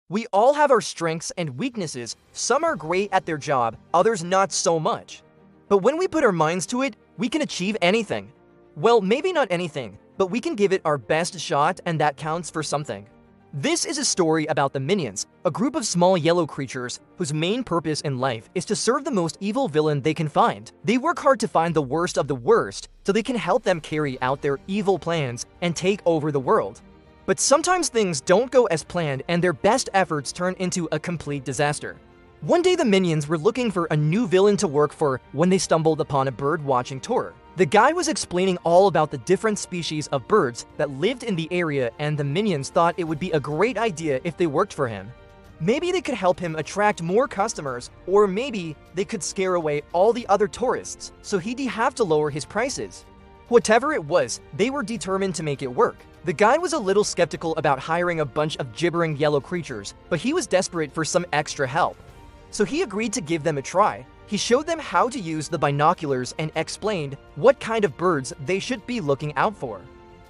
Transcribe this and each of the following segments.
We all have our strengths and weaknesses. Some are great at their job, others not so much. But when we put our minds to it, we can achieve anything. Well, maybe not anything, but we can give it our best shot, and that counts for something. This is a story about the Minions, a group of small yellow creatures whose main purpose in life is to serve the most evil villain they can find. They work hard to find the worst of the worst so they can help them carry out their evil plans and take over the world. But sometimes things don't go as planned and their best efforts turn into a complete disaster. One day the Minions were looking for a new villain to work for when they stumbled upon a bird-watching tour. The guy was explaining all about the different species of birds that lived in the area, and the Minions thought it would be a great idea if they worked for him. Maybe they could help him attract more customers, or maybe they could scare away all the other tourists, so he'd have to lower his prices. Whatever it was, they were determined to make it work. The guy was a little skeptical about hiring a bunch of gibbering yellow creatures, but he was desperate for some extra help. So he agreed to give them a try. He showed them how to use the binoculars and explained what kind of birds they should be looking out for.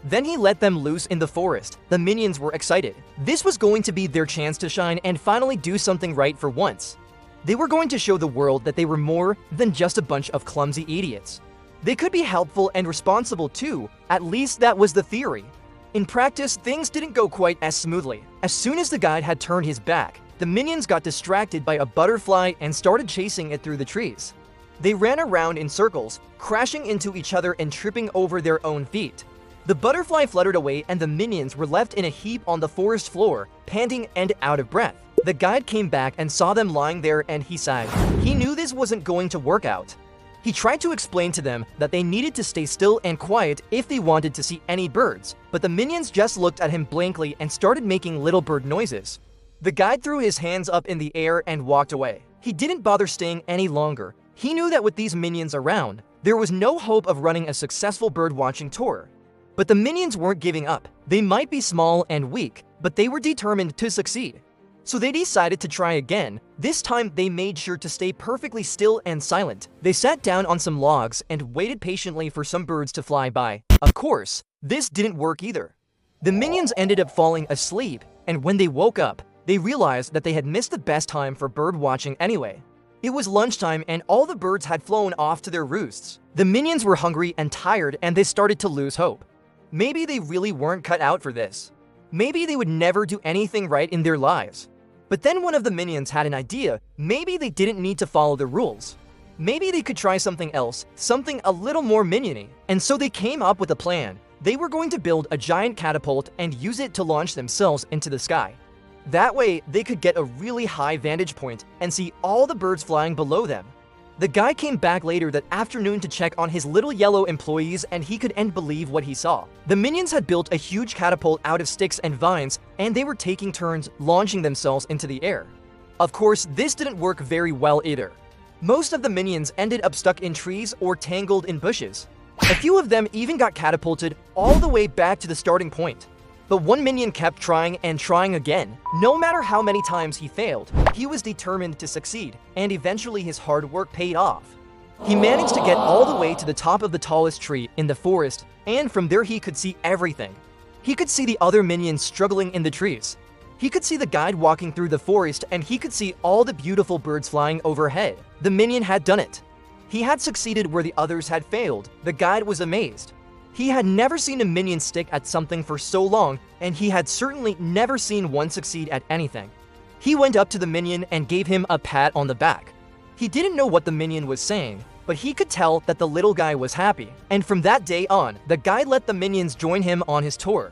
Then he let them loose in the forest. The Minions were excited. This was going to be their chance to shine and finally do something right for once. They were going to show the world that they were more than just a bunch of clumsy idiots. They could be helpful and responsible too, at least that was the theory. In practice, things didn't go quite as smoothly. As soon as the guide had turned his back, the Minions got distracted by a butterfly and started chasing it through the trees. They ran around in circles, crashing into each other and tripping over their own feet. The butterfly fluttered away and the Minions were left in a heap on the forest floor, panting and out of breath. The guide came back and saw them lying there and he sighed. He knew this wasn't going to work out. He tried to explain to them that they needed to stay still and quiet if they wanted to see any birds, but the Minions just looked at him blankly and started making little bird noises. The guide threw his hands up in the air and walked away. He didn't bother staying any longer. He knew that with these Minions around, there was no hope of running a successful bird-watching tour. But the Minions weren't giving up. They might be small and weak, but they were determined to succeed. So they decided to try again. This time, they made sure to stay perfectly still and silent. They sat down on some logs and waited patiently for some birds to fly by. Of course, this didn't work either. The Minions ended up falling asleep, and when they woke up, they realized that they had missed the best time for bird watching anyway. It was lunchtime and all the birds had flown off to their roosts. The Minions were hungry and tired and they started to lose hope. Maybe they really weren't cut out for this. Maybe they would never do anything right in their lives. But then one of the Minions had an idea. Maybe they didn't need to follow the rules. Maybe they could try something else, something a little more minion-y. And so they came up with a plan. They were going to build a giant catapult and use it to launch themselves into the sky. That way, they could get a really high vantage point and see all the birds flying below them. The guy came back later that afternoon to check on his little yellow employees and he couldn't believe what he saw. The Minions had built a huge catapult out of sticks and vines and they were taking turns launching themselves into the air. Of course, this didn't work very well either. Most of the Minions ended up stuck in trees or tangled in bushes. A few of them even got catapulted all the way back to the starting point. But one Minion kept trying and trying again. No matter how many times he failed, he was determined to succeed, and eventually his hard work paid off. He managed to get all the way to the top of the tallest tree in the forest, and from there he could see everything. He could see the other Minions struggling in the trees. He could see the guide walking through the forest, and he could see all the beautiful birds flying overhead. The Minion had done it. He had succeeded where the others had failed. The guide was amazed. He had never seen a Minion stick at something for so long, and he had certainly never seen one succeed at anything. He went up to the Minion and gave him a pat on the back. He didn't know what the Minion was saying, but he could tell that the little guy was happy. And from that day on, the guy let the Minions join him on his tour.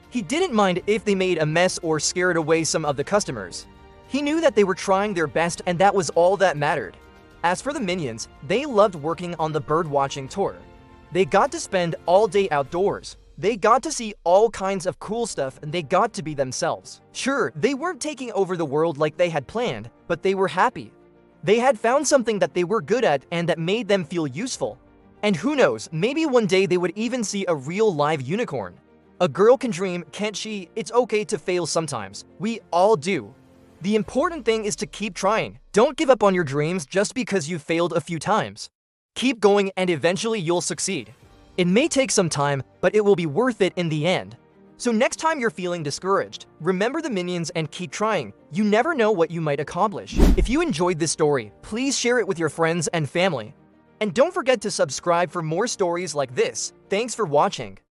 He didn't mind if they made a mess or scared away some of the customers. He knew that they were trying their best and that was all that mattered. As for the Minions, they loved working on the bird-watching tour. They got to spend all day outdoors. They got to see all kinds of cool stuff and they got to be themselves. Sure, they weren't taking over the world like they had planned, but they were happy. They had found something that they were good at and that made them feel useful. And who knows, maybe one day they would even see a real live unicorn. A girl can dream, can't she? It's okay to fail sometimes. We all do. The important thing is to keep trying. Don't give up on your dreams just because you failed a few times. Keep going and eventually you'll succeed. It may take some time, but it will be worth it in the end. So next time you're feeling discouraged, remember the minions and keep trying. You never know what you might accomplish. If you enjoyed this story, please share it with your friends and family. And don't forget to subscribe for more stories like this. Thanks for watching.